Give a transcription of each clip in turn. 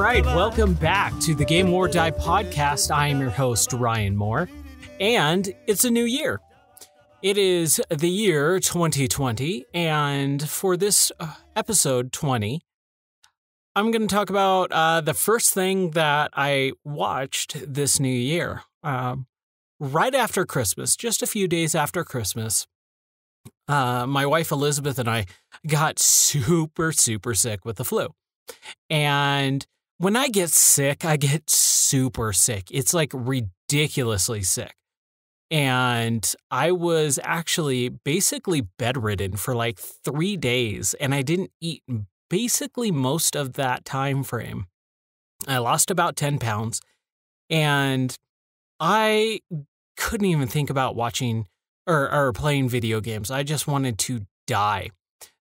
right, welcome back to the Game War Die podcast. I am your host, Ryan Moore, and it's a new year. It is the year 2020, and for this episode 20, I'm going to talk about the first thing that I watched this new year. Right after Christmas, just a few days after Christmas, my wife Elizabeth and I got super sick with the flu. And when I get sick, I get super sick. It's like ridiculously sick. And I was actually basically bedridden for like 3 days, and I didn't eat basically most of that time frame. I lost about 10 pounds, and I couldn't even think about watching or playing video games. I just wanted to die.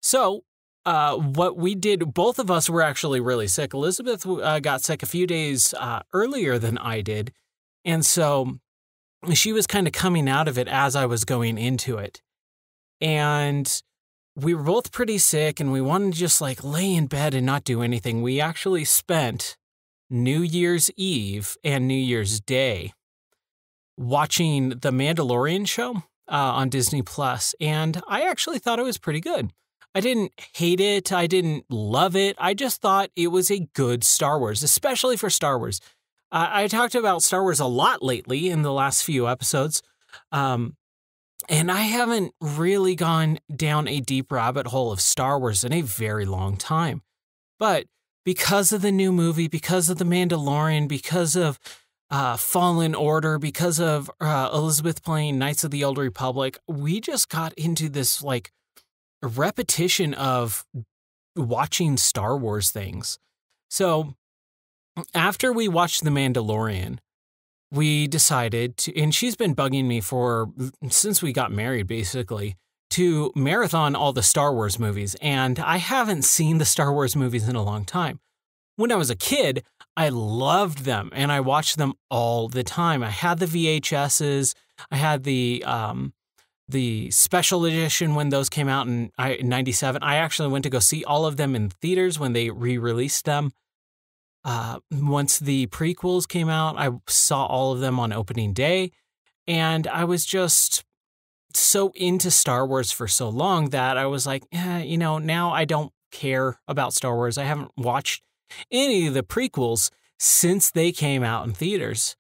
So what we did, both of us were actually really sick. Elizabeth got sick a few days earlier than I did. And so she was kind of coming out of it as I was going into it. And we were both pretty sick, and we wanted to just like lay in bed and not do anything. We actually spent New Year's Eve and New Year's Day watching The Mandalorian show on Disney Plus, and I actually thought it was pretty good. I didn't hate it. I didn't love it. I just thought it was a good Star Wars, especially for Star Wars. I talked about Star Wars a lot lately in the last few episodes, and I haven't really gone down a deep rabbit hole of Star Wars in a very long time. But because of the new movie, because of The Mandalorian, because of Fallen Order, because of Elizabeth playing Knights of the Old Republic, we just got into this like repetition of watching Star Wars things. So after we watched The Mandalorian, we decided to, and she's been bugging me since we got married, basically, to marathon all the Star Wars movies. And I haven't seen the Star Wars movies in a long time. When I was a kid, I loved them, and I watched them all the time. I had the VHSs. I had the special edition when those came out in 97. I actually went to go see all of them in theaters when they re-released them. Once the prequels came out, I saw all of them on opening day, and I was just so into Star Wars for so long that I was like, now I don't care about Star Wars. I haven't watched any of the prequels since they came out in theaters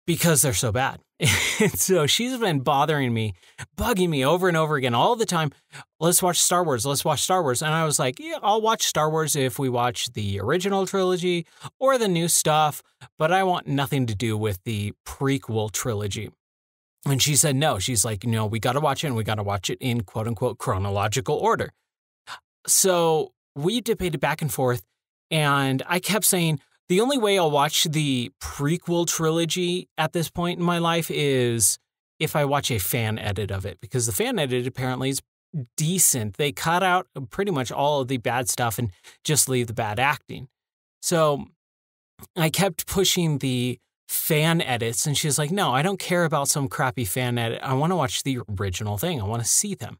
because they're so bad. And so she's been bugging me over and over again all the time. Let's watch Star Wars. Let's watch Star Wars. And I was like, yeah, I'll watch Star Wars if we watch the original trilogy or the new stuff, but I want nothing to do with the prequel trilogy. And she said no. She's like, no, we got to watch it, and we got to watch it in quote unquote chronological order. So we debated back and forth, and I kept saying, the only way I'll watch the prequel trilogy at this point in my life is if I watch a fan edit of it, because the fan edit apparently is decent. They cut out pretty much all of the bad stuff and just leave the bad acting. So I kept pushing the fan edits, and she's like, no, I don't care about some crappy fan edit. I want to watch the original thing. I want to see them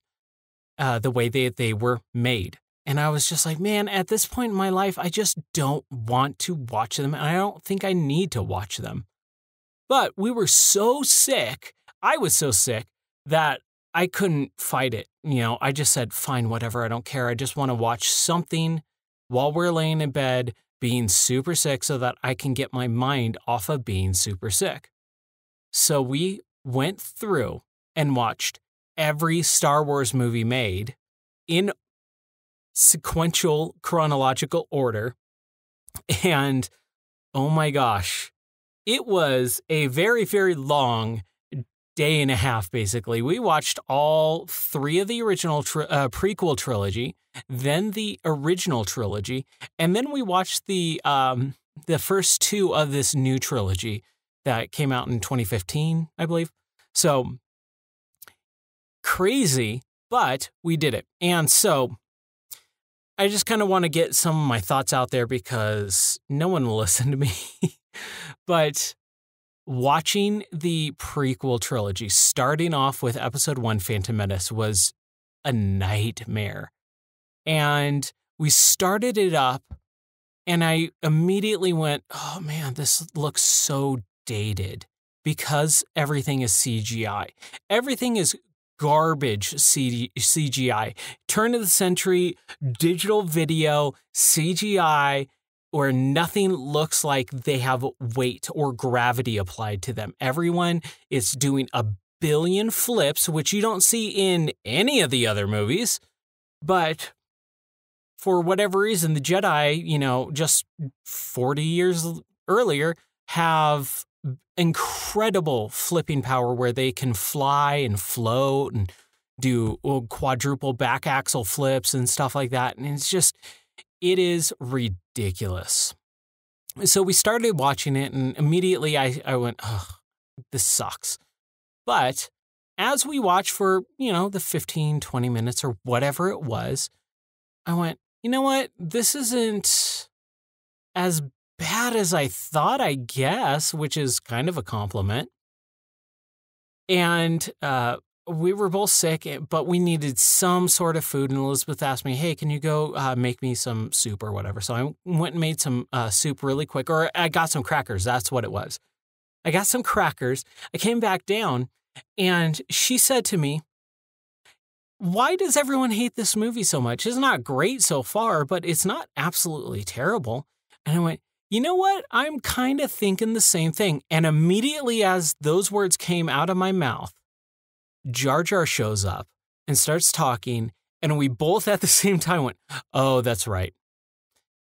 the way they were made. And I was just like, man, at this point in my life, I just don't want to watch them, and I don't think I need to watch them. But we were so sick, I was so sick, that I couldn't fight it. I just said, fine, whatever, I don't care. I just want to watch something while we're laying in bed being super sick so that I can get my mind off of being super sick. So we went through and watched every Star Wars movie made in sequential chronological order. And oh my gosh, it was a very, very long day and a half, basically. We watched all 3 of the original prequel trilogy, then the original trilogy, and then we watched the first 2 of this new trilogy that came out in 2015, I believe. So crazy, but we did it. And so I just kind of want to get some of my thoughts out there because no one will listen to me. But watching the prequel trilogy, starting off with Episode 1, Phantom Menace, was a nightmare. And we started it up And I immediately went, oh man, this looks so dated because everything is CGI. Everything is garbage CGI. Turn of the century, digital video, CGI, where nothing looks like they have weight or gravity applied to them. Everyone is doing a billion flips, which you don't see in any of the other movies. But for whatever reason, the Jedi, just 40 years earlier, have incredible flipping power where they can fly and float and do quadruple back axle flips and stuff like that. And it is ridiculous. So we started watching it, and immediately I went, oh, this sucks. But as we watched for, the 15, 20 minutes or whatever it was, I went, you know what? This isn't as bad as I thought, I guess, which is kind of a compliment. And we were both sick, but we needed some sort of food. And Elizabeth asked me, hey, can you go make me some soup or whatever? So I went and made some soup really quick, or I got some crackers. That's what it was. I got some crackers. I came back down, and she said to me, why does everyone hate this movie so much? It's not great so far, but it's not absolutely terrible. And I went, you know what? I'm kind of thinking the same thing. And immediately as those words came out of my mouth, Jar Jar shows up and starts talking, and we both at the same time went, oh, that's right.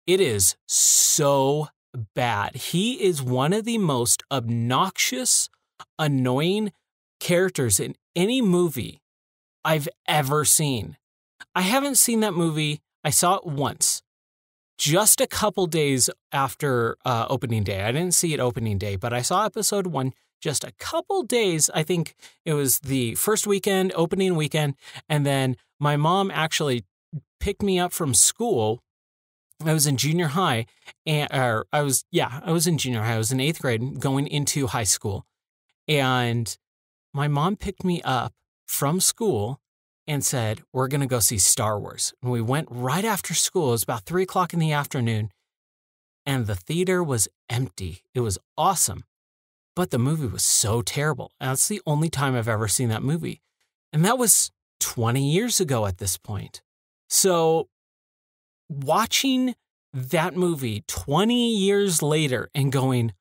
It is so bad. He is one of the most obnoxious, annoying characters in any movie I've ever seen. I haven't seen that movie. I saw it once, just a couple days after opening day. I didn't see it opening day, but I saw episode 1 just a couple days. I think it was the first weekend, opening weekend, and then my mom actually picked me up from school. I was in junior high, I was in junior high. I was in 8th grade going into high school, and my mom picked me up from school and said, we're going to go see Star Wars. And we went right after school. It was about 3:00 in the afternoon, and the theater was empty. It was awesome, but the movie was so terrible. And that's the only time I've ever seen that movie. And that was 20 years ago at this point. So watching that movie 20 years later and going,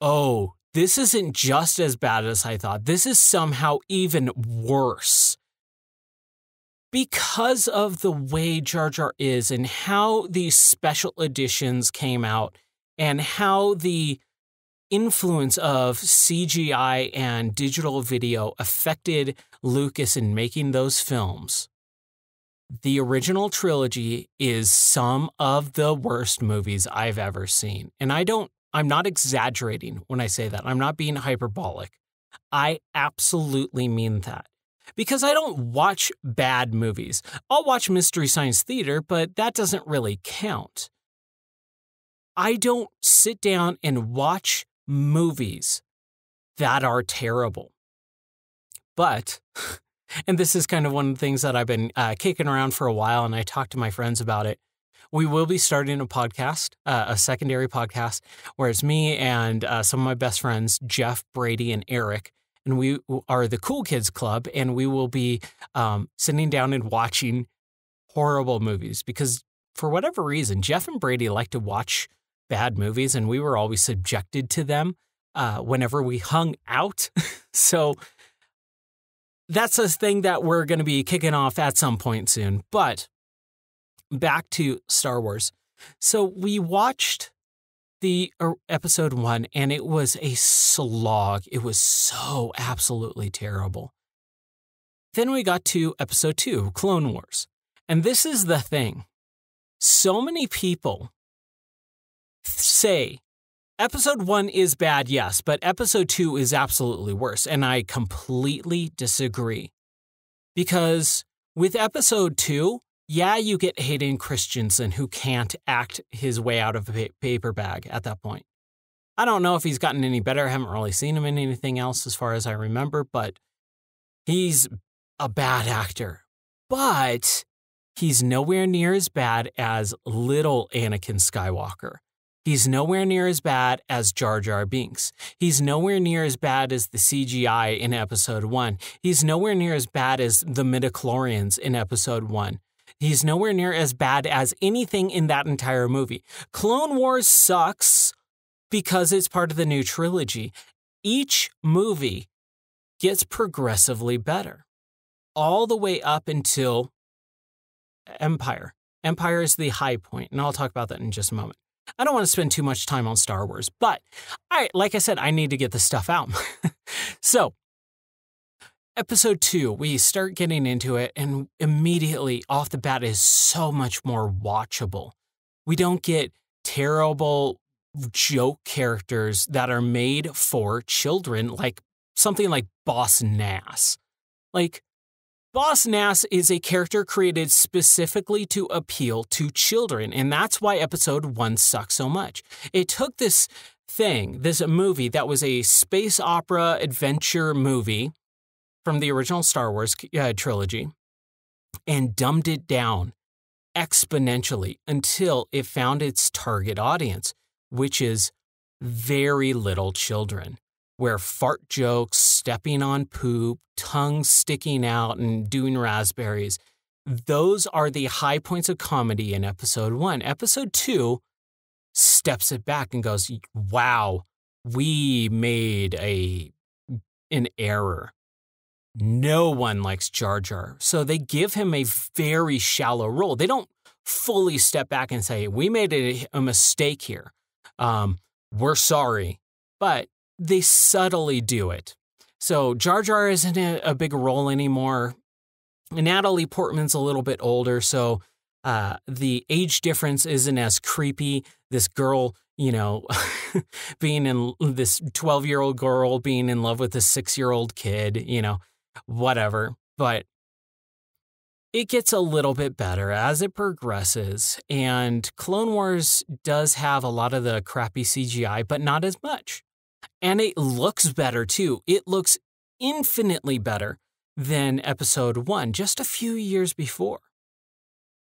oh, this isn't just as bad as I thought. This is somehow even worse. Because of the way Jar Jar is and how these special editions came out and how the influence of CGI and digital video affected Lucas in making those films, the original trilogy is some of the worst movies I've ever seen. And I'm not exaggerating when I say that. I'm not being hyperbolic. I absolutely mean that. Because I don't watch bad movies. I'll watch Mystery Science Theater, but that doesn't really count. I don't sit down and watch movies that are terrible. But, and this is kind of one of the things that I've been kicking around for a while, and I talked to my friends about it. We will be starting a podcast, a secondary podcast, where it's me and some of my best friends, Jeff, Brady, and Eric. And we are the Cool Kids Club, and we will be sitting down and watching horrible movies because for whatever reason, Jeff and Brady like to watch bad movies, and we were always subjected to them whenever we hung out. So that's a thing that we're going to be kicking off at some point soon. But back to Star Wars. So we watched the episode 1, and it was a slog. It was so absolutely terrible. Then we got to episode 2, Clone Wars. And this is the thing. So many people say episode 1 is bad, yes, but episode 2 is absolutely worse. And I completely disagree. Because with episode 2, yeah, you get Hayden Christensen, who can't act his way out of a paper bag at that point. I don't know if he's gotten any better. I haven't really seen him in anything else as far as I remember, but he's a bad actor. But He's nowhere near as bad as little Anakin Skywalker. He's nowhere near as bad as Jar Jar Binks. He's nowhere near as bad as the CGI in Episode 1. He's nowhere near as bad as the midichlorians in Episode 1. He's nowhere near as bad as anything in that entire movie. Clone Wars sucks because it's part of the new trilogy. Each movie gets progressively better, all the way up until Empire. Empire is the high point, and I'll talk about that in just a moment. I don't want to spend too much time on Star Wars, but like I said, I need to get this stuff out. So, Episode 2, we start getting into it, and immediately off the bat is so much more watchable. We don't get terrible joke characters that are made for children, like something like Boss Nass. Like, Boss Nass is a character created specifically to appeal to children, and that's why Episode 1 sucks so much. It took this movie that was a space opera adventure movie from the original Star Wars trilogy, and dumbed it down exponentially until it found its target audience, which is very little children, where fart jokes, stepping on poop, tongues sticking out, and doing raspberries, those are the high points of comedy in Episode 1. Episode 2 steps it back and goes, wow, we made an error. No one likes Jar Jar, so they give him a very shallow role. They don't fully step back and say, we made a mistake here. We're sorry. But they subtly do it. So Jar Jar isn't a big role anymore. Natalie Portman's a little bit older, so the age difference isn't as creepy. This girl, being in this 12-year-old girl being in love with a 6-year-old kid, whatever. But it gets a little bit better as it progresses, and Clone Wars does have a lot of the crappy CGI, but not as much. And it looks better, too. It looks infinitely better than Episode 1, just a few years before.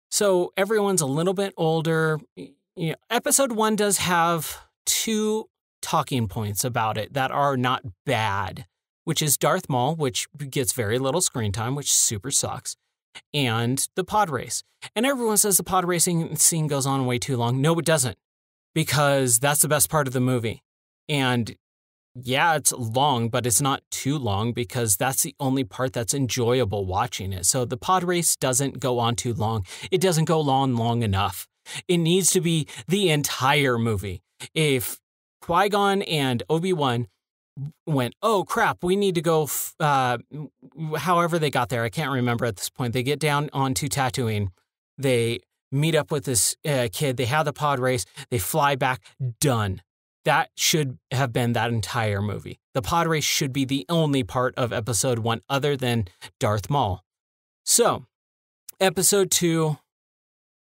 So everyone's a little bit older. Episode 1 does have 2 talking points about it that are not bad, which is Darth Maul, which gets very little screen time, which super sucks, and the pod race. And everyone says the pod racing scene goes on way too long. No, it doesn't, because that's the best part of the movie. And yeah, it's long, but it's not too long because that's the only part that's enjoyable watching it. So the pod race doesn't go on too long. It doesn't go on long enough. It needs to be the entire movie. If Qui-Gon and Obi-Wan went, oh crap, we need to go, however they got there, I can't remember at this point. They get down onto Tatooine. They meet up with this kid. They have the pod race. They fly back. Done. That should have been that entire movie. The pod race should be the only part of Episode 1 other than Darth Maul. So, Episode 2,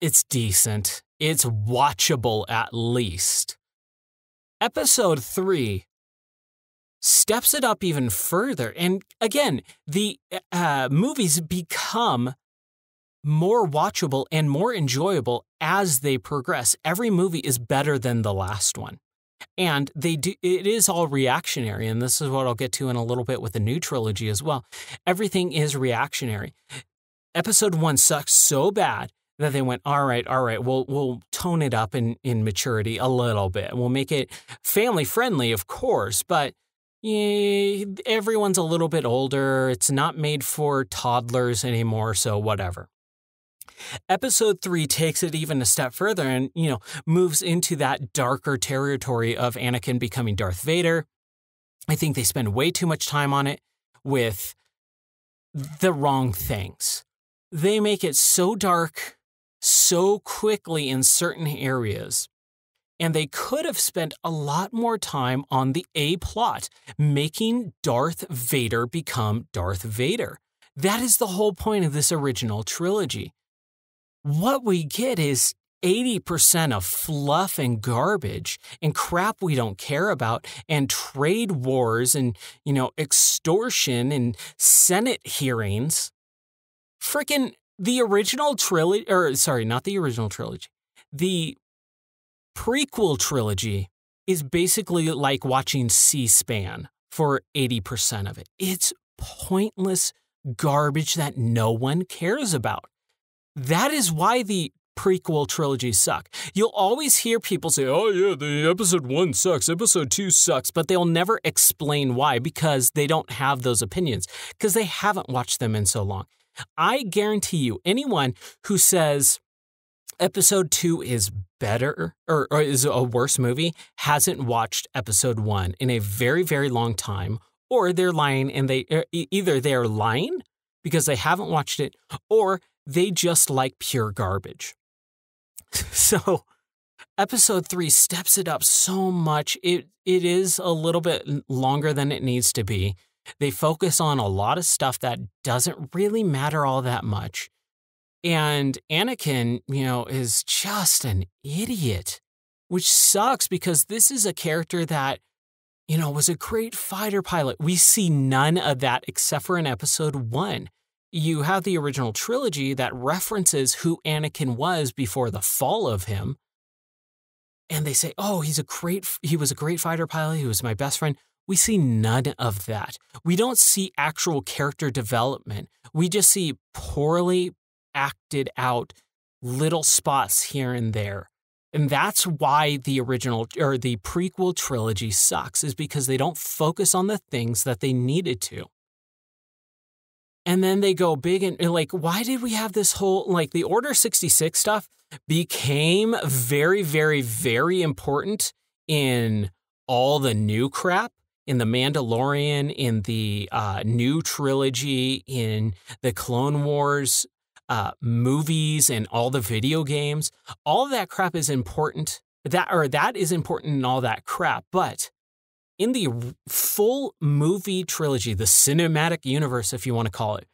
it's decent. It's watchable at least. Episode 3 steps it up even further. And again, the movies become more watchable and more enjoyable as they progress. Every movie is better than the last one. And it is all reactionary, and this is what I'll get to in a little bit with the new trilogy as well. Everything is reactionary. Episode 1 sucks so bad that they went, all right, we'll tone it up in maturity a little bit. We'll make it family friendly, of course, but everyone's a little bit older. It's not made for toddlers anymore, so whatever. Episode 3 takes it even a step further and, moves into that darker territory of Anakin becoming Darth Vader. I think they spend way too much time on it with the wrong things. They make it so dark so quickly in certain areas, and they could have spent a lot more time on the A plot, making Darth Vader become Darth Vader. That is the whole point of this original trilogy. What we get is 80% of fluff and garbage and crap we don't care about, and trade wars and, extortion and Senate hearings. Frickin' The original trilogy, or sorry, not the original trilogy. The prequel trilogy is basically like watching C-SPAN for 80% of it. It's pointless garbage that no one cares about. That is why the prequel trilogies suck. You'll always hear people say, oh yeah, the episode 1 sucks, episode 2 sucks, but they'll never explain why because they don't have those opinions, because they haven't watched them in so long. I guarantee you, anyone who says episode 2 is better or is a worse movie hasn't watched episode 1 in a very, very long time, or they're lying and either they're lying because they haven't watched it or they just like pure garbage. So episode 3 steps it up so much. It is a little bit longer than it needs to be. They focus on a lot of stuff that doesn't really matter all that much. And Anakin, is just an idiot, which sucks because this is a character that, was a great fighter pilot. We see none of that except for in episode 1. You have the original trilogy that references who Anakin was before the fall of him. And they say, oh, he was a great fighter pilot. He was my best friend. We see none of that. We don't see actual character development. We just see poorly acted out little spots here and there. And that's why the original or the prequel trilogy sucks, is because they don't focus on the things that they needed to. And then they go big and like, why did we have this whole, like the Order 66 stuff became very, very, very important in all the new crap, in The Mandalorian, in the new trilogy, in the Clone Wars movies and all the video games. All of that crap is important. That is important in all that crap. But in the full movie trilogy, the cinematic universe, if you want to call it,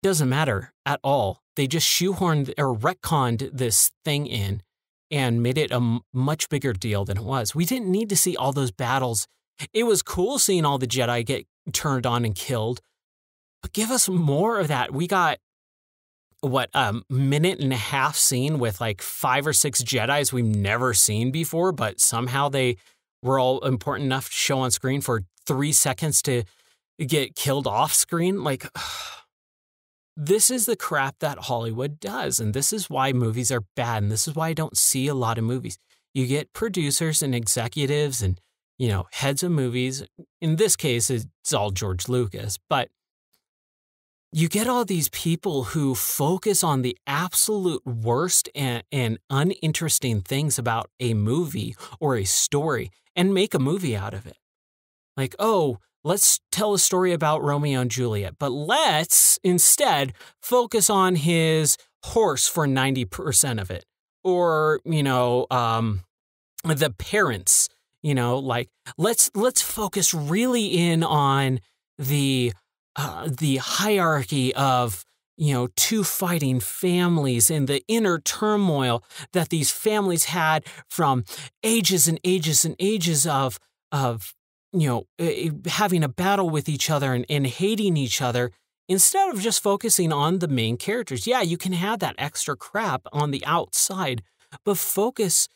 doesn't matter at all. They just shoehorned or retconned this thing in and made it a much bigger deal than it was. We didn't need to see all those battles. It was cool seeing all the Jedi get turned on and killed, but give us more of that. We got a minute and a half scene with like 5 or 6 Jedis we've never seen before, but somehow they were all important enough to show on screen for 3 seconds to get killed off screen. Like, this is the crap that Hollywood does, and this is why movies are bad, and this is why I don't see a lot of movies. You get producers and executives and, heads of movies. In this case, it's all George Lucas, but you get all these people who focus on the absolute worst and uninteresting things about a movie or a story and make a movie out of it. Like, oh, let's tell a story about Romeo and Juliet, but let's instead focus on his horse for 90% of it. Or, the parents, like let's focus really in on the hierarchy of, two fighting families and the inner turmoil that these families had from ages and ages and ages of having a battle with each other and hating each other, instead of just focusing on the main characters. Yeah, you can have that extra crap on the outside, but focus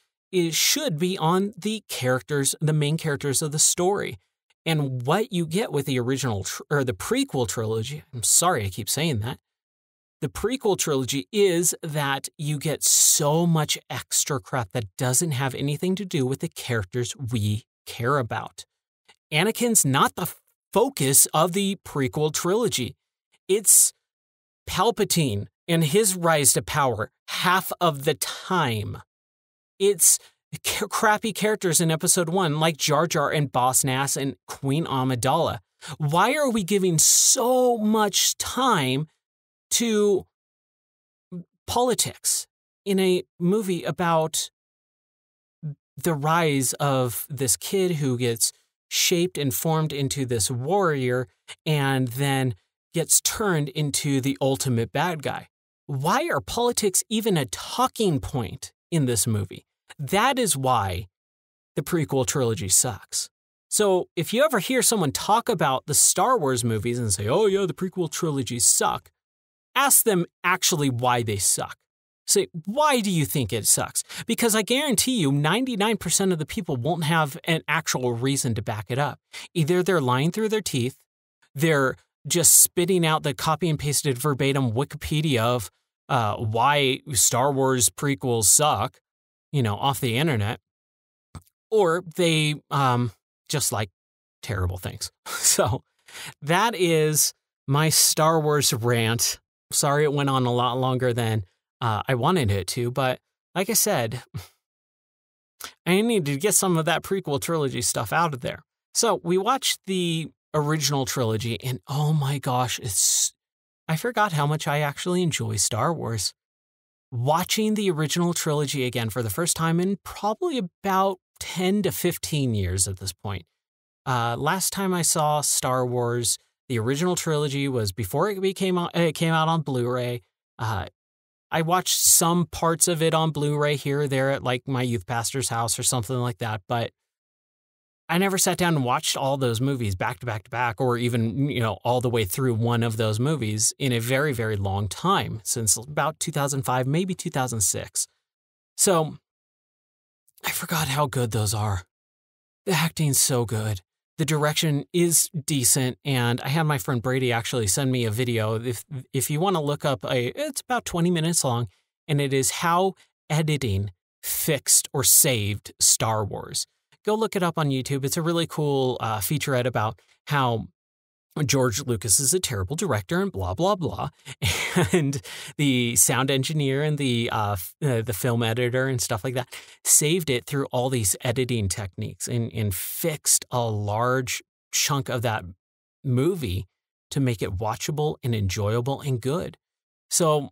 should be on the characters, the main characters of the story. And what you get with the original or the prequel trilogy, I'm sorry I keep saying that, the prequel trilogy is that you get so much extra crap that doesn't have anything to do with the characters we care about. Anakin's not the focus of the prequel trilogy. It's Palpatine and his rise to power half of the time. It's crappy characters in episode 1 like Jar Jar and Boss Nass and Queen Amidala. Why are we giving so much time to politics in a movie about the rise of this kid who gets shaped and formed into this warrior and then gets turned into the ultimate bad guy? Why are politics even a talking point in this movie? That is why the prequel trilogy sucks. So if you ever hear someone talk about the Star Wars movies and say, oh yeah, the prequel trilogies suck, ask them actually why they suck. Say, why do you think it sucks? Because I guarantee you 99% of the people won't have an actual reason to back it up. Either they're lying through their teeth, they're just spitting out the copy and pasted verbatim Wikipedia of why Star Wars prequels suck, off the internet, or they just like terrible things. So that is my Star Wars rant. Sorry it went on a lot longer than I wanted it to, but like I said, I needed to get some of that prequel trilogy stuff out of there. So we watched the original trilogy, and oh my gosh, I forgot how much I actually enjoy Star Wars. Watching the original trilogy again for the first time in probably about 10 to 15 years at this point. Last time I saw Star Wars, the original trilogy was before it came out on Blu-ray. I watched some parts of it on Blu-ray here or there at like my youth pastor's house or something like that, but I never sat down and watched all those movies back to back to back, or even, all the way through one of those movies in a very, very long time, since about 2005, maybe 2006. So I forgot how good those are. The acting's so good. The direction is decent, and I had my friend Brady actually send me a video. If you want to look up, it's about 20 minutes long, and it is how editing fixed or saved Star Wars. Go look it up on YouTube. It's a really cool featurette about how George Lucas is a terrible director and blah, blah, blah. And the sound engineer and the film editor and stuff like that saved it through all these editing techniques and fixed a large chunk of that movie to make it watchable and enjoyable and good. So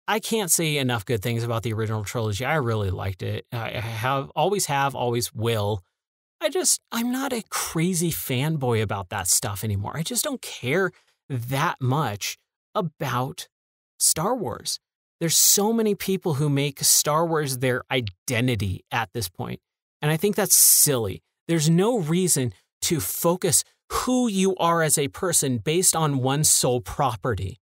I can't say enough good things about the original trilogy. I really liked it. I always will. I'm not a crazy fanboy about that stuff anymore. I just don't care that much about Star Wars. There's so many people who make Star Wars their identity at this point, and I think that's silly. There's no reason to focus who you are as a person based on one sole property.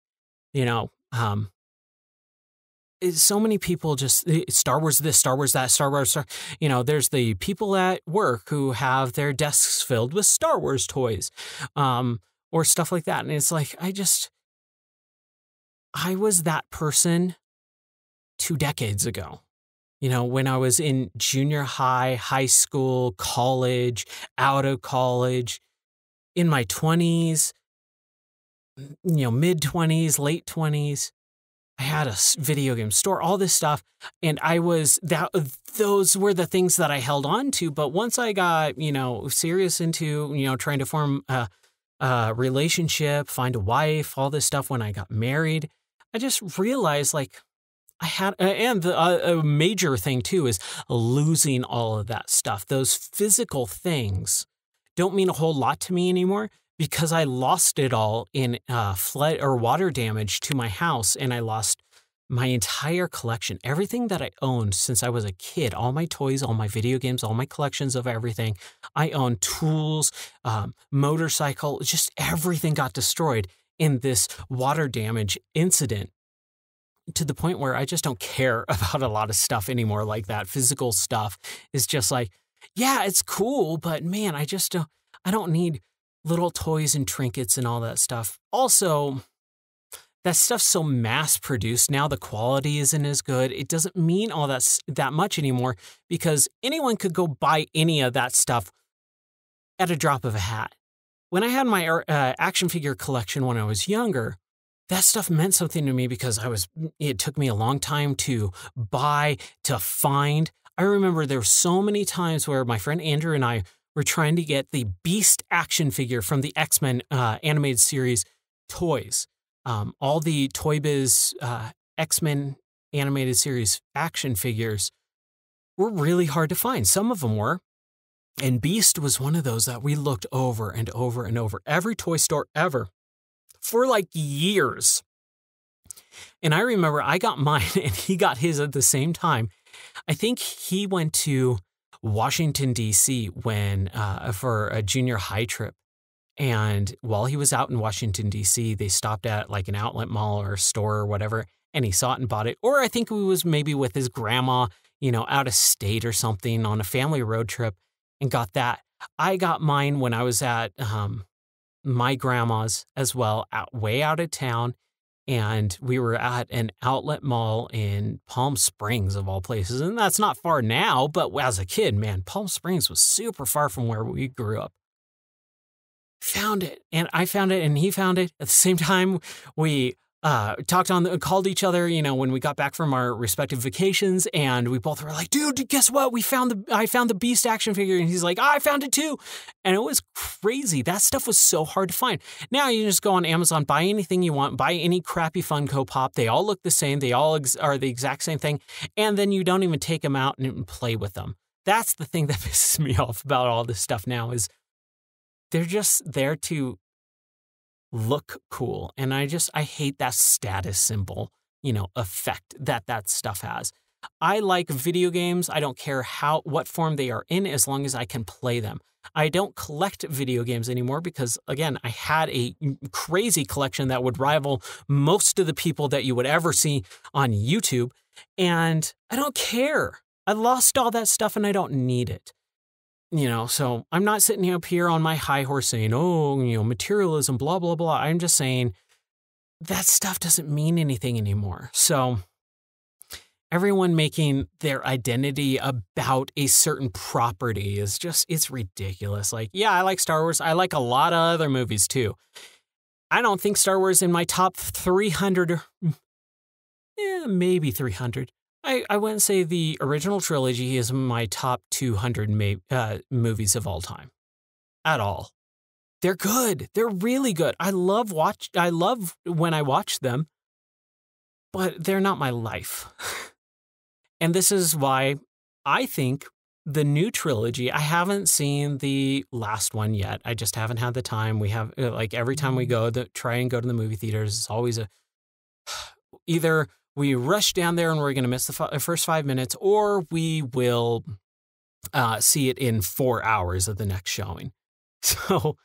So many people just Star Wars this, Star Wars that, Star Wars. There's the people at work who have their desks filled with Star Wars toys, or stuff like that. And it's like, I was that person 2 decades ago. When I was in junior high, high school, college, out of college, in my 20s, mid 20s, late 20s. I had a video game store, all this stuff, and those were the things that I held on to. But once I got, serious into, trying to form a relationship, find a wife, all this stuff, when I got married, I just realized I had, and a major thing too is losing all of that stuff. Those physical things don't mean a whole lot to me anymore, because I lost it all in flood or water damage to my house, and I lost my entire collection, everything that I owned since I was a kid, all my toys, all my video games, all my collections of everything. I owned tools, motorcycle, just everything got destroyed in this water damage incident, to the point where I just don't care about a lot of stuff anymore like that. Physical stuff is just like, yeah, it's cool, but man, I don't need little toys and trinkets and all that stuff. Also, that stuff's so mass-produced now, the quality isn't as good. It doesn't mean all that much anymore, because anyone could go buy any of that stuff at a drop of a hat. When I had my action figure collection when I was younger, that stuff meant something to me because it took me a long time to buy, to find. I remember there were so many times where my friend Andrew and I were trying to get the Beast action figure from the X-Men animated series toys. All the Toy Biz X-Men animated series action figures were really hard to find. Some of them were. And Beast was one of those that we looked over and over and over. Every toy store ever. For years. And I remember I got mine and he got his at the same time. I think he went to Washington, D.C. for a junior high trip. And while he was out in Washington, D.C., they stopped at like an outlet mall or a store or whatever, and he saw it and bought it. Or I think he was maybe with his grandma, out of state or something on a family road trip and got that. I got mine when I was at my grandma's as well, way out of town. And we were at an outlet mall in Palm Springs, of all places. And that's not far now, but as a kid, man, Palm Springs was super far from where we grew up. Found it, and I found it, and he found it. At the same time, we called each other, when we got back from our respective vacations, and we both were like, dude, guess what? I found the Beast action figure. And he's like, I found it too. And it was crazy. That stuff was so hard to find. Now you just go on Amazon, buy anything you want, buy any crappy Funko Pop. They all look the same. They all are the exact same thing. And then you don't even take them out and play with them. That's the thing that pisses me off about all this stuff now is they're just there to look cool. And I hate that status symbol, effect that stuff has. I like video games. I don't care what form they are in as long as I can play them. I don't collect video games anymore because, again, I had a crazy collection that would rival most of the people that you would ever see on YouTube. And I don't care. I lost all that stuff and I don't need it. So I'm not sitting up here on my high horse saying, materialism, blah, blah, blah. I'm just saying that stuff doesn't mean anything anymore. So everyone making their identity about a certain property is it's ridiculous. Like, yeah, I like Star Wars. I like a lot of other movies too. I don't think Star Wars in my top 300, maybe 300. I wouldn't say the original trilogy is my top 200 movies of all time. At all. They're good. They're really good. I love when I watch them, but they're not my life. And this is why I think the new trilogy, I haven't seen the last one yet. I just haven't had the time. We have, every time we try and go to the movie theaters, it's always either we rush down there and we're going to miss the first 5 minutes, or we will see it in 4 hours of the next showing. So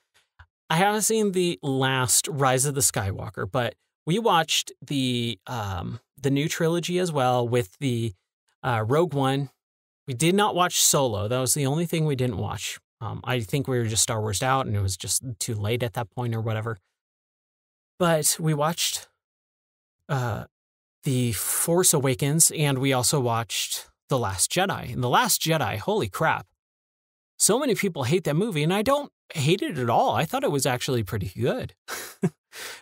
I haven't seen the last Rise of the Skywalker, but we watched the new trilogy as well with the Rogue One. We did not watch Solo. That was the only thing we didn't watch. I think we were just Star Wars out and it was just too late at that point or whatever. But we watched The Force Awakens, and we also watched The Last Jedi. And The Last Jedi, holy crap. So many people hate that movie, and I don't hate it at all. I thought it was actually pretty good.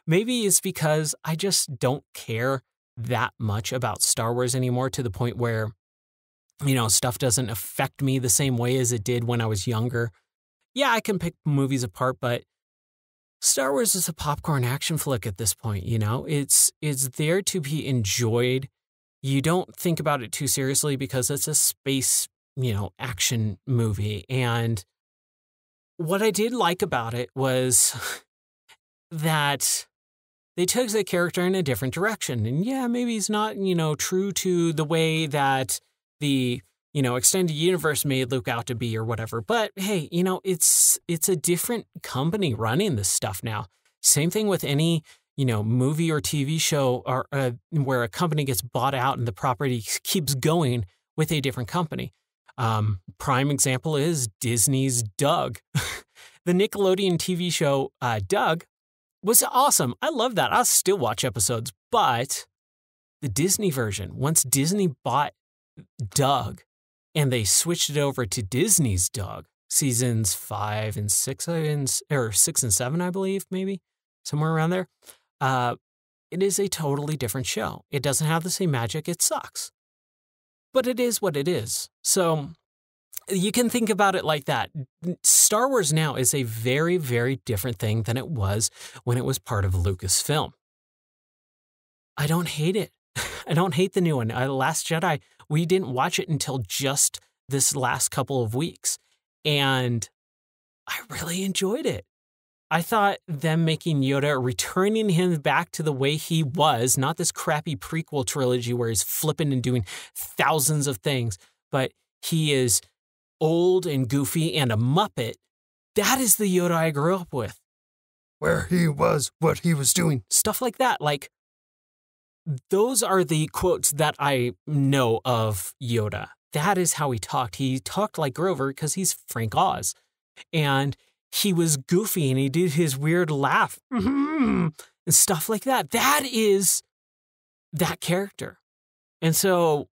Maybe it's because I just don't care that much about Star Wars anymore to the point where, stuff doesn't affect me the same way as it did when I was younger. Yeah, I can pick movies apart, but Star Wars is a popcorn action flick at this point, It's there to be enjoyed. You don't think about it too seriously because it's a space, action movie. And what I did like about it was that they took the character in a different direction. And yeah, maybe he's not, true to the way that the extended universe made Luke out to be or whatever. But hey, it's a different company running this stuff now. Same thing with any, movie or TV show or where a company gets bought out and the property keeps going with a different company. Prime example is Disney's Doug. The Nickelodeon TV show Doug was awesome. I love that. I'll still watch episodes, but the Disney version, once Disney bought Doug, and they switched it over to Disney's Doug, seasons 5 and 6, or 6 and 7, I believe, maybe somewhere around there. It is a totally different show. It doesn't have the same magic. It sucks, but it is what it is. So you can think about it like that. Star Wars now is a very, very different thing than it was when it was part of Lucasfilm. I don't hate it. I don't hate the new one. Last Jedi, we didn't watch it until just this last couple of weeks. And I really enjoyed it. I thought them making Yoda, returning him back to the way he was, not this crappy prequel trilogy where he's flipping and doing thousands of things, but he is old and goofy and a Muppet. That is the Yoda I grew up with. where he was, what he was doing. Stuff like that. Like, those are the quotes that I know of Yoda. That is how he talked. He talked like Grover because he's Frank Oz. And he was goofy and he did his weird laugh and stuff like that. That is that character. And so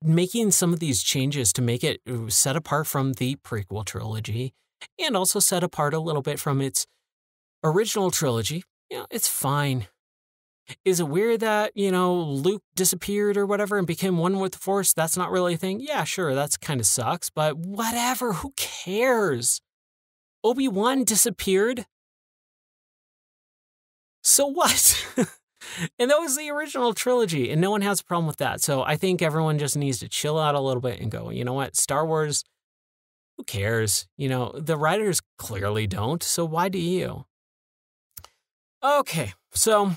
making some of these changes to make it set apart from the prequel trilogy and also set apart a little bit from its original trilogy, it's fine. Is it weird that, Luke disappeared or whatever and became one with the Force? That's not really a thing. Yeah, sure, that's kind of sucks, but whatever, who cares? Obi-Wan disappeared. So what? And that was the original trilogy, and no one has a problem with that. So I think everyone just needs to chill out a little bit and go, you know what, Star Wars, who cares? The writers clearly don't, so why do you? Okay, so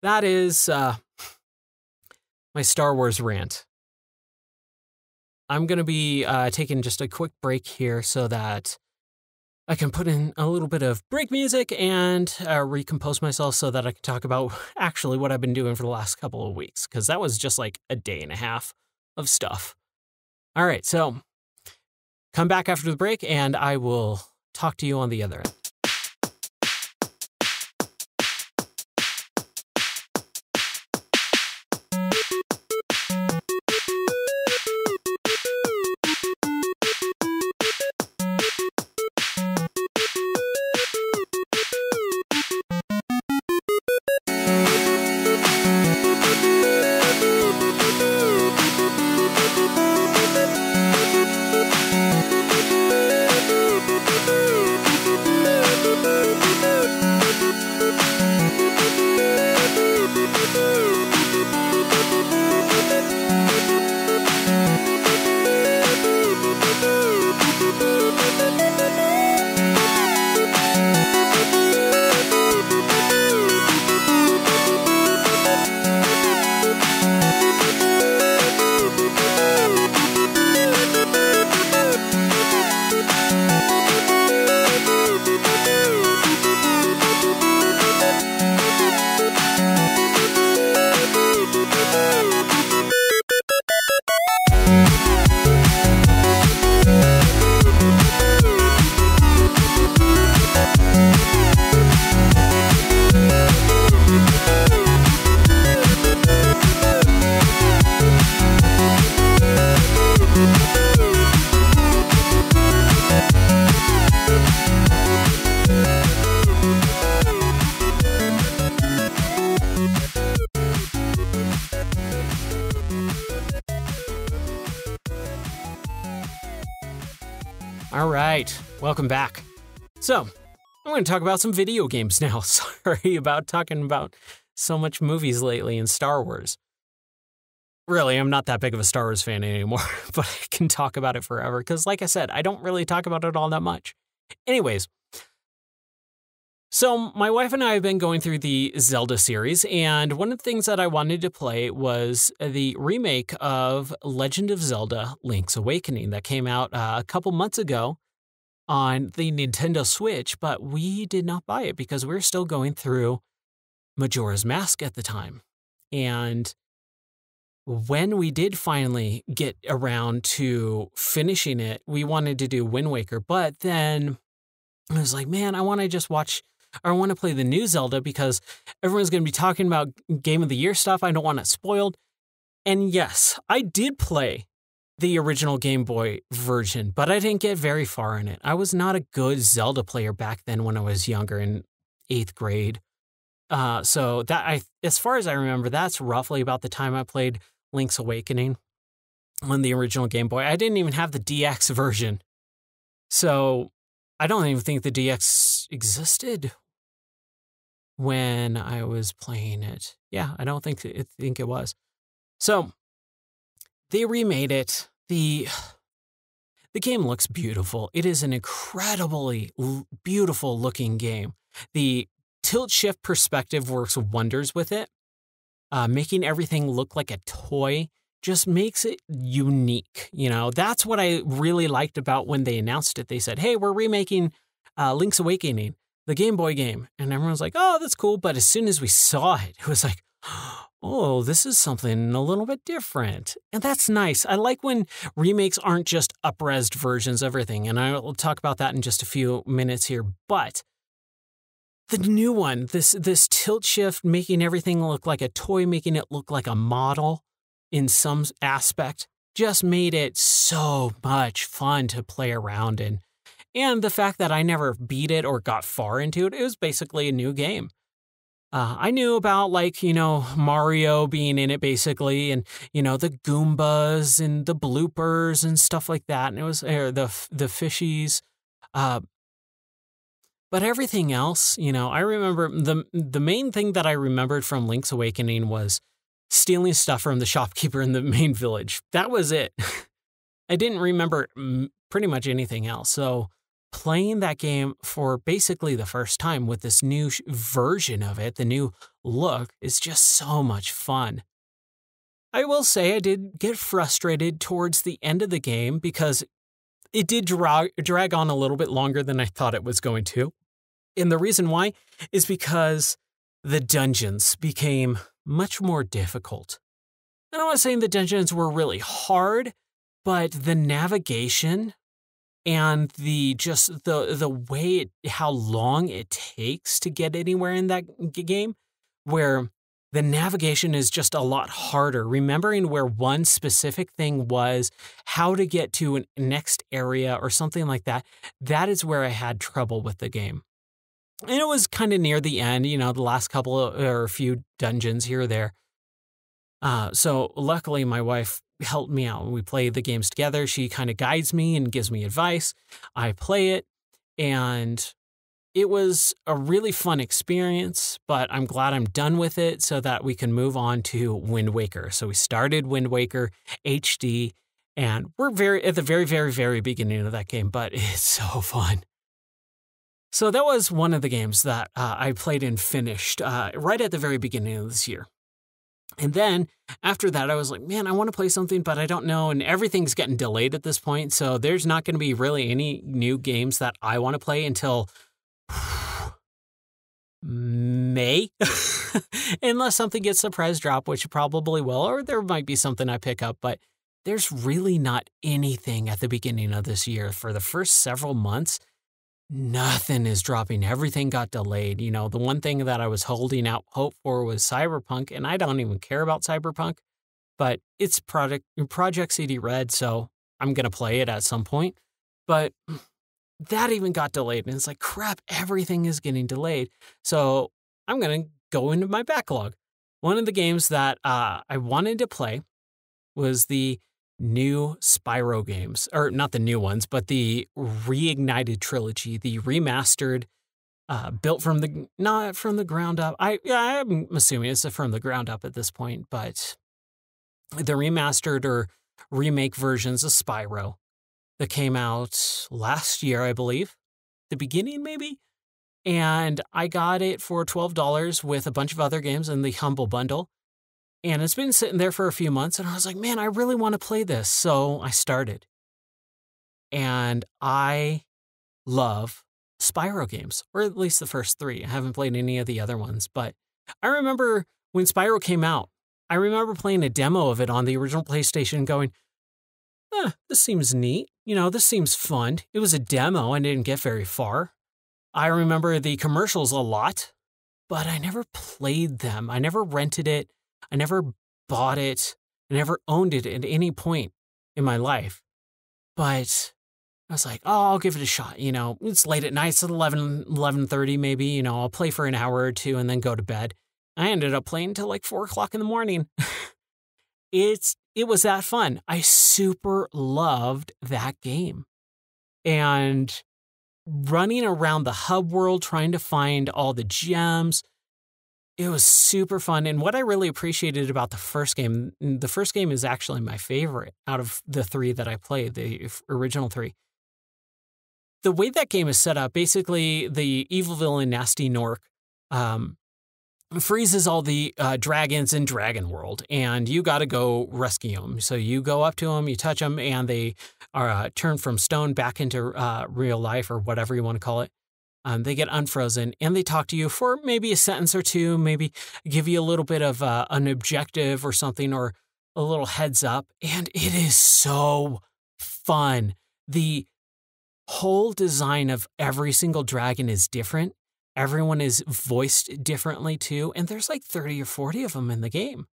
that is my Star Wars rant. I'm going to be taking just a quick break here so that I can put in a little bit of break music and recompose myself so that I can talk about actually what I've been doing for the last couple of weeks, because that was just like a day and a half of stuff. All right, so come back after the break and I will talk to you on the other end. All right, welcome back. So, I'm going to talk about some video games now. Sorry about talking about so much movies lately in Star Wars. Really, I'm not that big of a Star Wars fan anymore, but I can talk about it forever because, like I said, I don't really talk about it all that much. Anyways, so my wife and I have been going through the Zelda series, and one of the things that I wanted to play was the remake of Legend of Zelda: Link's Awakening that came out a couple months ago on the Nintendo Switch, but we did not buy it because we were still going through Majora's Mask at the time. And when we did finally get around to finishing it, we wanted to do Wind Waker, but then I was like, man, I want to just watch, or I want to play the new Zelda because everyone's going to be talking about Game of the Year stuff. I don't want it spoiled. And yes, I did play the original Game Boy version, but I didn't get very far in it. I was not a good Zelda player back then when I was younger in 8th grade. So that as far as I remember, that's roughly about the time I played Link's Awakening on the original Game Boy. I didn't even have the DX version. So I don't even think the DX existed when I was playing it. Yeah, I don't think it was. So they remade it. The game looks beautiful. It is an incredibly beautiful looking game. The tilt shift perspective works wonders with it. Making everything look like a toy just makes it unique. You know, that's what I really liked about when they announced it. They said, hey, we're remaking Link's Awakening. the Game Boy game. And everyone's like, oh, that's cool. But as soon as we saw it, it was like, oh, this is something a little bit different. And that's nice. I like when remakes aren't just up-resed versions of everything. And I'll talk about that in just a few minutes here. But the new one, this tilt shift, making everything look like a toy, making it look like a model in some aspect, just made it so much fun to play around in. And the fact that I never beat it or got far into it, it was basically a new game. I knew about, like, Mario being in it basically, and, the Goombas and the bloopers and stuff like that. And it was the fishies. But everything else, I remember the main thing that I remembered from Link's Awakening was stealing stuff from the shopkeeper in the main village. That was it. I didn't remember pretty much anything else. So playing that game for basically the first time with this new version of it, the new look, is just so much fun. I will say I did get frustrated towards the end of the game because it did drag on a little bit longer than I thought it was going to. And the reason why is because the dungeons became much more difficult. I'm not saying the dungeons were really hard, but the navigation and the way how long it takes to get anywhere in that game, where the navigation is just a lot harder. Remembering where one specific thing was, how to get to a next area or something like that, that is where I had trouble with the game. And it was kind of near the end, the last couple or a few dungeons here or there. So luckily my wife helped me out. We play the games together. She kind of guides me and gives me advice. I play it, and it was a really fun experience, but I'm glad I'm done with it so that we can move on to Wind Waker. So we started Wind Waker HD, and we're at the very, very, very beginning of that game, but it's so fun. So that was one of the games that I played and finished right at the very beginning of this year. And then after that, I was like, man, I want to play something, but I don't know. And everything's getting delayed at this point. So there's not going to be really any new games that I want to play until May. Unless something gets surprise drop, which it probably will, or there might be something I pick up. But there's really not anything at the beginning of this year. For the first several months, nothing is dropping. Everything got delayed. The one thing that I was holding out hope for was Cyberpunk, and I don't even care about Cyberpunk, but it's Project CD Red, so I'm going to play it at some point. But that even got delayed, and it's like, crap, everything is getting delayed. So I'm going to go into my backlog. One of the games that I wanted to play was the new Spyro games, or not the new ones, but the reignited trilogy, the remastered, built not from the ground up. I'm assuming it's from the ground up at this point, but the remastered or remake versions of Spyro that came out last year, I believe, the beginning maybe, and I got it for $12 with a bunch of other games in the Humble Bundle. And it's been sitting there for a few months, and I was like, man, I really want to play this. So I started. And I love Spyro games, or at least the first three. I haven't played any of the other ones, but I remember when Spyro came out, I remember playing a demo of it on the original PlayStation and going, this seems neat. This seems fun. It was a demo and didn't get very far. I remember the commercials a lot, but I never played them. I never rented it. I never bought it. I never owned it at any point in my life. But I was like, I'll give it a shot. It's late at night. It's 11:30 maybe. I'll play for an hour or two and then go to bed. I ended up playing until like 4 o'clock in the morning. It was that fun. I super loved that game. And running around the hub world trying to find all the gems, it was super fun. And what I really appreciated about the first game is actually my favorite out of the three that I played, the original three. The way that game is set up, basically the evil villain Nasty Nork freezes all the dragons in Dragon World, and you got to go rescue them. So you go up to them, you touch them, and they are turned from stone back into real life, or whatever you want to call it. They get unfrozen and they talk to you for maybe a sentence or two, maybe give you a little bit of an objective or something, or a little heads up. And it is so fun. The whole design of every single dragon is different. Everyone is voiced differently too. And there's like 30 or 40 of them in the game.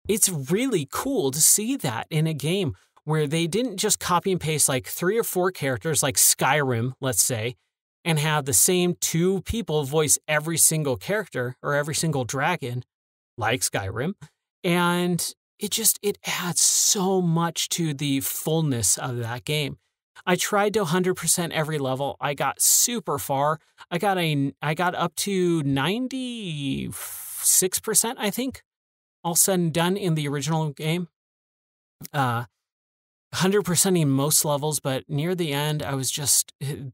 It's really cool to see that in a game where they didn't just copy and paste like 3 or 4 characters like Skyrim, let's say, and have the same 2 people voice every single character or every single dragon like Skyrim. And it adds so much to the fullness of that game. I tried to 100% every level. I got super far. I got up to 96%, I think, all said and done in the original game. 100% in most levels, but near the end,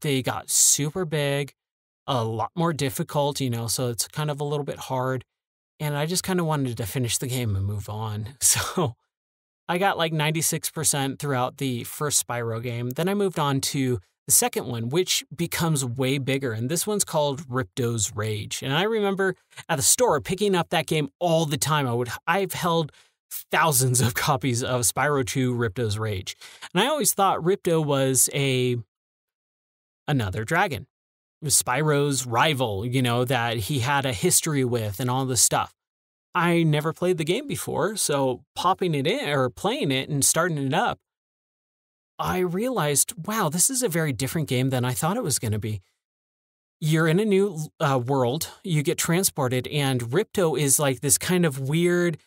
they got super big, a lot more difficult, so it's kind of a little bit hard. And I just kind of wanted to finish the game and move on. So I got like 96% throughout the first Spyro game. Then I moved on to the second one, which becomes way bigger. And this one's called Ripto's Rage. And I remember at the store picking up that game all the time. I've held thousands of copies of Spyro 2 Ripto's Rage. And I always thought Ripto was another dragon. It was Spyro's rival, that he had a history with and all this stuff. I never played the game before, so popping it in or playing it and starting it up, I realized, wow, this is a very different game than I thought it was going to be. You're in a new world, you get transported, and Ripto is like this kind of weird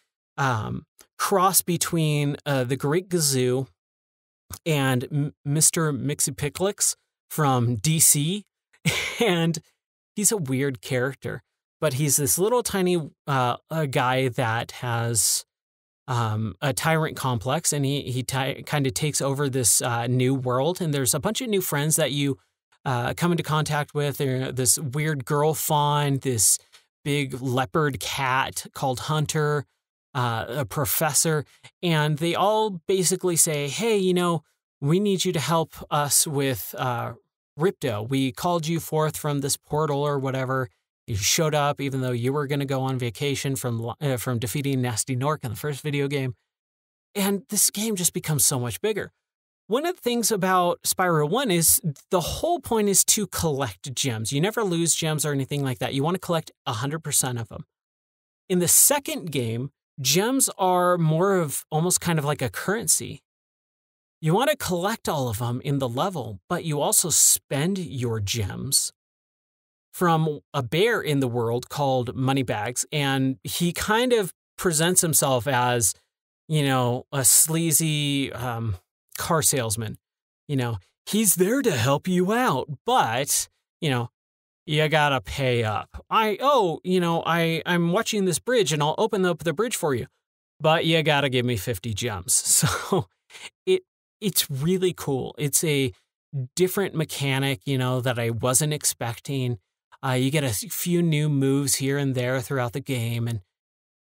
cross between the Great Gazoo and Mr. Mxyzptlk from DC, and he's a weird character, but he's this little tiny a guy that has a tyrant complex, and he kind of takes over this new world, and there's a bunch of new friends that you come into contact with. This weird girl fawn, this big leopard cat called Hunter, a professor, and they all basically say, hey, we need you to help us with Ripto. We called you forth from this portal or whatever. You showed up even though you were going to go on vacation from defeating Nasty Nork in the first video game. And this game just becomes so much bigger. One of the things about Spyro 1 is the whole point is to collect gems. You never lose gems or anything like that. You want to collect 100% of them. In the second game, gems are more of almost kind of like a currency. You want to collect all of them in the level, but you also spend your gems from a bear in the world called Moneybags, and he kind of presents himself as, a sleazy car salesman. He's there to help you out, but, you gotta pay up. I'm watching this bridge and I'll open up the bridge for you, but you gotta give me 50 gems. So it's really cool. It's a different mechanic, that I wasn't expecting. You get a few new moves here and there throughout the game, and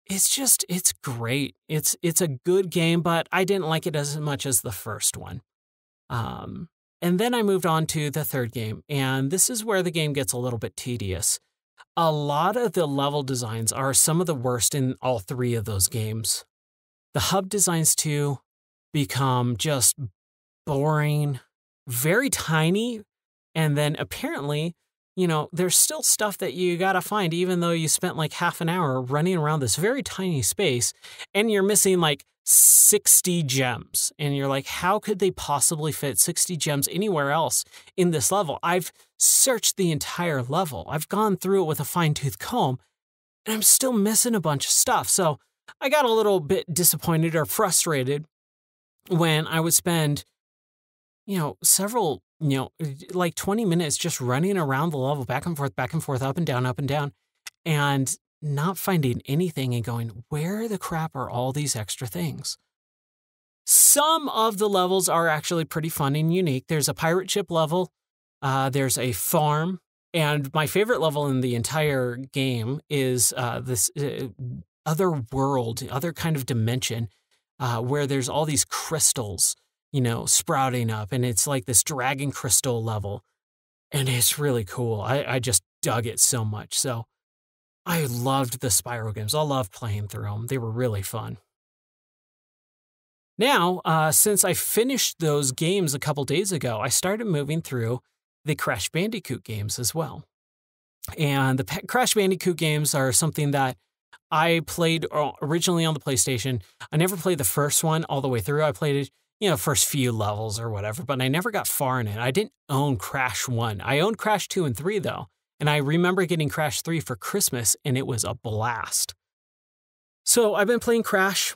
it's great. It's a good game, but I didn't like it as much as the first one. And then I moved on to the third game, and this is where the game gets a little bit tedious. A lot of the level designs are some of the worst in all 3 of those games. The hub designs too become just boring, very tiny, and then apparently, there's still stuff that you gotta find even though you spent like half an hour running around this very tiny space and you're missing like 60 gems. And you're like, how could they possibly fit 60 gems anywhere else in this level? I've searched the entire level. I've gone through it with a fine-tooth comb, and I'm still missing a bunch of stuff. So I got a little bit disappointed or frustrated when I would spend, several, like 20 minutes just running around the level, back and forth, up and down, and not finding anything and going, where the crap are all these extra things? Some of the levels are actually pretty fun and unique. There's a pirate ship level. There's a farm. And my favorite level in the entire game is this other world, other kind of dimension where there's all these crystals, sprouting up. And it's like this dragon crystal level. and it's really cool. I just dug it so much. So I loved the Spyro games. I loved playing through them. They were really fun. Now, since I finished those games a couple days ago, I started moving through the Crash Bandicoot games as well. And the Crash Bandicoot games are something that I played originally on the PlayStation. I never played the first one all the way through. I played it, first few levels or whatever, but I never got far in it. I didn't own Crash 1. I owned Crash 2 and 3, though. And I remember getting Crash 3 for Christmas, and it was a blast. So I've been playing Crash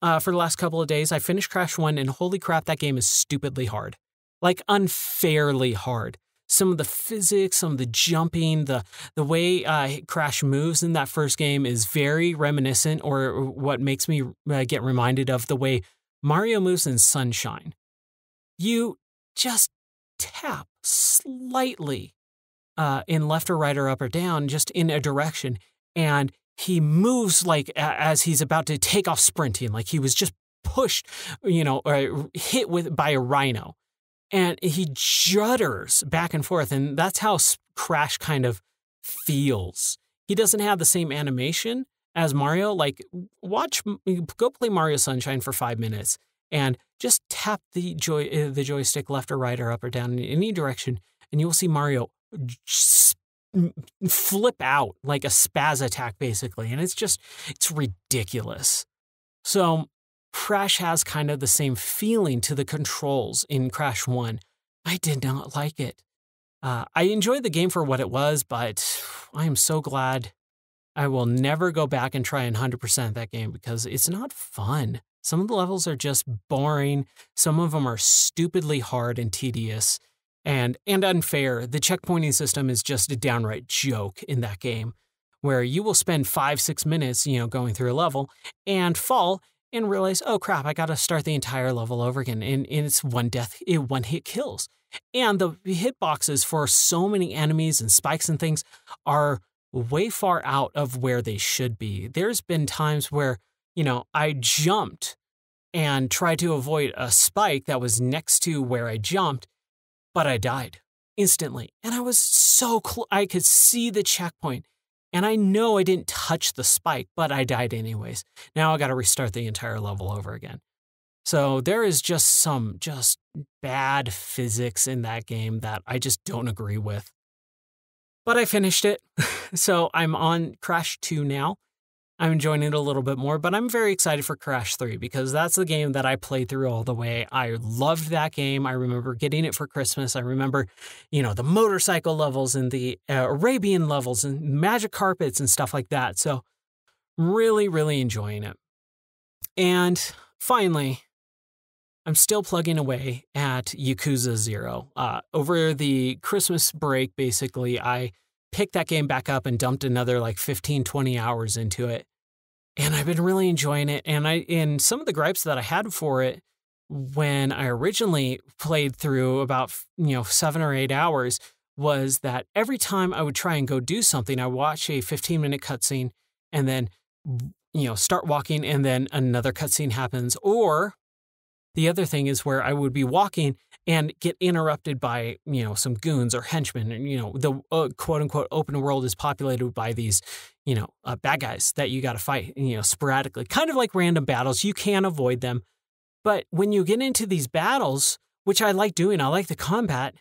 for the last couple of days. I finished Crash 1, and holy crap, that game is stupidly hard. Like, unfairly hard. Some of the physics, some of the jumping, the way Crash moves in that first game is very reminiscent, or what makes me get reminded of the way Mario moves in Sunshine. You just tap slightly in left or right or up or down, just in a direction, and he moves like as he's about to take off sprinting, like he was just pushed, or hit by a rhino. And he judders back and forth, and that's how Crash kind of feels. He doesn't have the same animation as Mario. Like, go play Mario Sunshine for 5 minutes, and just tap the joystick left or right or up or down in any direction, and you'll see Mario flip out like a spaz attack, basically. And it's ridiculous. So Crash has kind of the same feeling to the controls in Crash 1. I did not like it. I enjoyed the game for what it was, but I am so glad I will never go back and try and 100% that game because it's not fun. Some of the levels are just boring. Some of them are stupidly hard and tedious and unfair. The checkpointing system is just a downright joke in that game, where you will spend 5-6 minutes, going through a level and fall and realize, oh crap, I got to start the entire level over again. And it's one hit kills. And the hitboxes for so many enemies and spikes and things are way far out of where they should be. There's been times where, I jumped and tried to avoid a spike that was next to where I jumped, but I died instantly. And I was so close. I could see the checkpoint. And I know I didn't touch the spike, but I died anyways. Now I got to restart the entire level over again. So there is just bad physics in that game that I just don't agree with. But I finished it. So I'm on Crash 2 now. I'm enjoying it a little bit more, but I'm very excited for Crash 3 because that's the game that I played through all the way. I loved that game. I remember getting it for Christmas. I remember, the motorcycle levels and the Arabian levels and magic carpets and stuff like that. So really, really enjoying it. And finally, I'm still plugging away at Yakuza 0. Over the Christmas break, basically, I picked that game back up and dumped another 15, 20 hours into it. And I've been really enjoying it. And some of the gripes that I had for it when I originally played through about, 7 or 8 hours was that every time I would try and go do something, I watch a 15-minute cutscene and then, start walking and then another cutscene happens. Or the other thing is where I would be walking and get interrupted by, some goons or henchmen. And, the quote unquote open world is populated by these, bad guys that you got to fight, sporadically, kind of like random battles. You can avoid them. But when you get into these battles, which I like doing, I like the combat,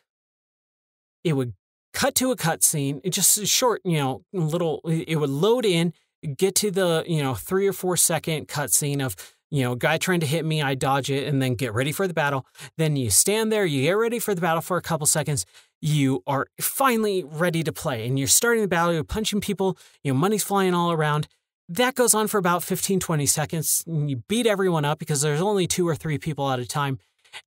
it would cut to a cutscene, just short, little, it would load in, get to the, 3 or 4 second cutscene of, guy trying to hit me, I dodge it, and then get ready for the battle. Then you stand there, you get ready for the battle for a couple seconds. You are finally ready to play, and you're starting the battle, you're punching people, money's flying all around. That goes on for about 15, 20 seconds. You beat everyone up because there's only 2 or 3 people at a time.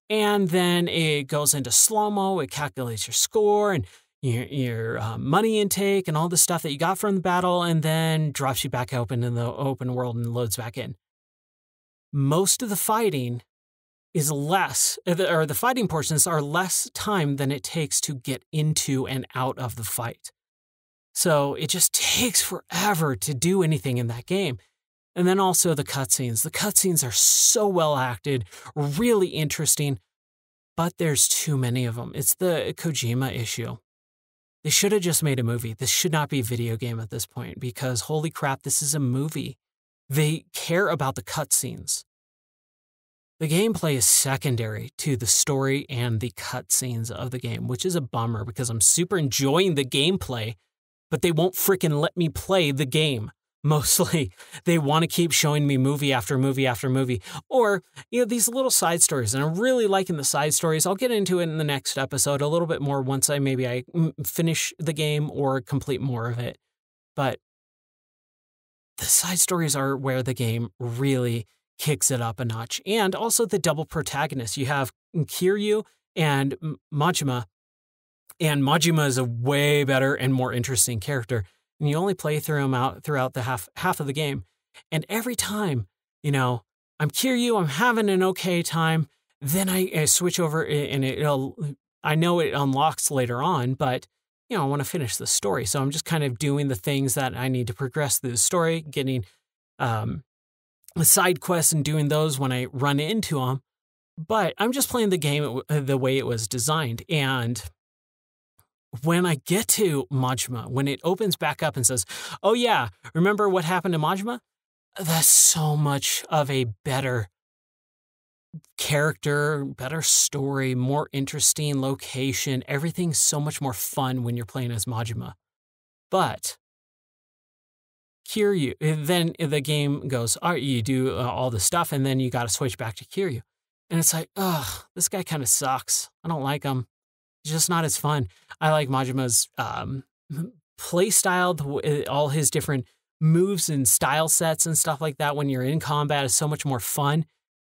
And then it goes into slow-mo, it calculates your score and your money intake and all the stuff that you got from the battle, and then drops you back open in the open world and loads back in. Most of the fighting is less, or the fighting portions are less time than it takes to get into and out of the fight. So it just takes forever to do anything in that game. And then also the cutscenes. The cutscenes are so well acted, really interesting, but there's too many of them. It's the Kojima issue. They should have just made a movie. This should not be a video game at this point because holy crap, this is a movie. They care about the cutscenes. The gameplay is secondary to the story and the cutscenes of the game, which is a bummer because I'm super enjoying the gameplay, but they won't freaking let me play the game. Mostly, they want to keep showing me movie after movie after movie, or, these little side stories. And I'm really liking the side stories. I'll get into it in the next episode a little bit more once I finish the game or complete more of it. But the side stories are where the game really kicks it up a notch. And also the double protagonists. You have Kiryu and Majima. And Majima is a way better and more interesting character. And you only play through him out throughout the half of the game. And every time, I'm Kiryu, I'm having an okay time. Then I switch over and I know it unlocks later on, but, I want to finish the story. So I'm just kind of doing the things that I need to progress through the story, getting the side quests and doing those when I run into them. But I'm just playing the game the way it was designed. And when I get to Majima, when it opens back up and says, oh yeah, remember what happened to Majima? That's so much of a better character, better story, more interesting location. Everything's so much more fun when you're playing as Majima. But Kiryu, then the game goes, all right, you do all the stuff, and then you got to switch back to Kiryu. And it's like, ugh, this guy kind of sucks. I don't like him. It's just not as fun. I like Majima's play style, all his different moves and style sets and stuff like that when you're in combat is so much more fun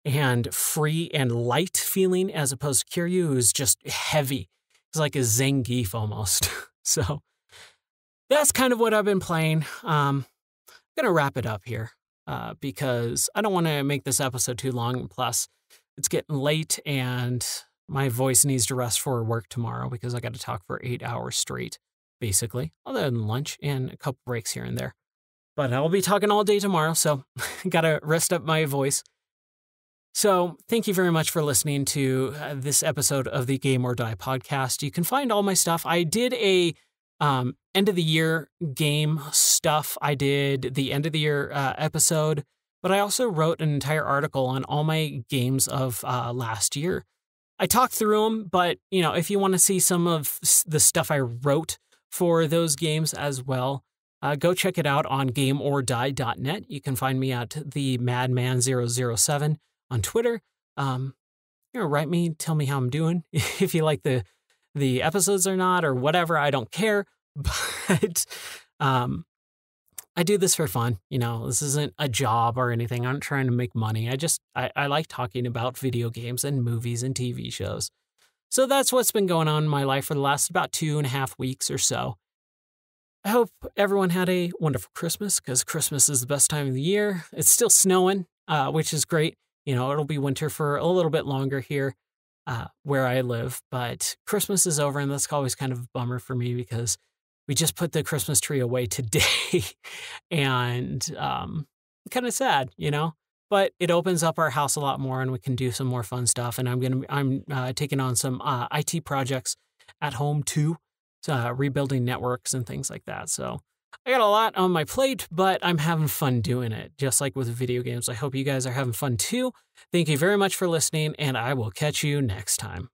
and free and light feeling as opposed to Kiryu, who's just heavy. It's like a Zangief almost. So that's kind of what I've been playing. I'm going to wrap it up here because I don't want to make this episode too long. Plus, it's getting late and my voice needs to rest for work tomorrow because I got to talk for 8 hours straight, basically, other than lunch and a couple breaks here and there. But I'll be talking all day tomorrow, so got to rest up my voice. So thank you very much for listening to this episode of the Game or Die podcast. You can find all my stuff. I did a end of the year game stuff. I did the end of the year episode, but I also wrote an entire article on all my games of last year. I talked through them, but, if you want to see some of the stuff I wrote for those games as well, go check it out on gameordie.net. You can find me at the Madman007 on Twitter. Write me, tell me how I'm doing. If you like the episodes or not, or whatever, I don't care. But I do this for fun. This isn't a job or anything. I'm not trying to make money. I like talking about video games and movies and TV shows. So that's what's been going on in my life for the last about 2.5 weeks or so. I hope everyone had a wonderful Christmas because Christmas is the best time of the year. It's still snowing, which is great. It'll be winter for a little bit longer here where I live, but Christmas is over and that's always kind of a bummer for me because we just put the Christmas tree away today and kind of sad, but it opens up our house a lot more and we can do some more fun stuff. And I'm taking on some IT projects at home too, rebuilding networks and things like that. So I got a lot on my plate, but I'm having fun doing it, just like with video games. I hope you guys are having fun too. Thank you very much for listening, and I will catch you next time.